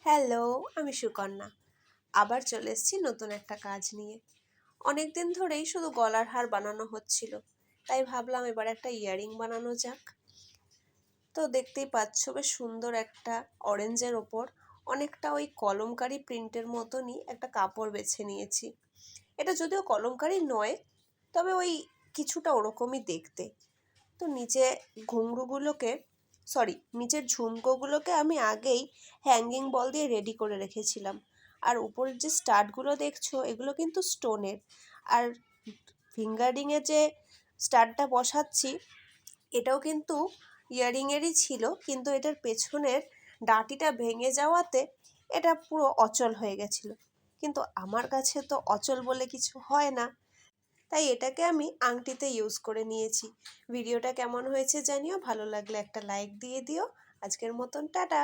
Hello, আমি সুকন্যা। আবার চলে এসেছি নতুন একটা কাজ নিয়ে। অনেক দিন ধরেই শুধু গলার হার বানানো হচ্ছিল, তাই ভাবলাম এবার একটা ইয়াররিং বানানো যাক। তো দেখতেই পাচ্ছ বেশ সুন্দর একটা অরেঞ্জের ওপর অনেকটা ওই কলমকারি প্রিন্টের মতনই একটা কাপড় বেছে নিয়েছি। এটা যদিও কলমকারি নয়, তবে ওই কিছুটা ওরকমই দেখতে। তো নিচে ঘুঙরুগুলোকে নিচের ঝুমকোগুলোকে আমি আগেই হ্যাঙ্গিং বল দিয়ে রেডি করে রেখেছিলাম। আর উপরের যে স্টাডগুলো দেখছো এগুলো কিন্তু স্টোনের। আর ফিঙ্গারিংয়ে যে স্টাডটা বসাচ্ছি এটাও কিন্তু ইয়াররিংয়েরই ছিল, কিন্তু এটার পেছনের ডাঁটিটা ভেঙে যাওয়াতে এটা পুরো অচল হয়ে গেছিলো। কিন্তু আমার কাছে তো অচল বলে কিছু হয় না, তাই এটাকে আমি আংটিতে ইউজ করে নিয়েছি। ভিডিওটা কেমন হয়েছে জানিও, ভালো লাগলে একটা লাইক দিয়ে দিও। আজকের মতন টাটা।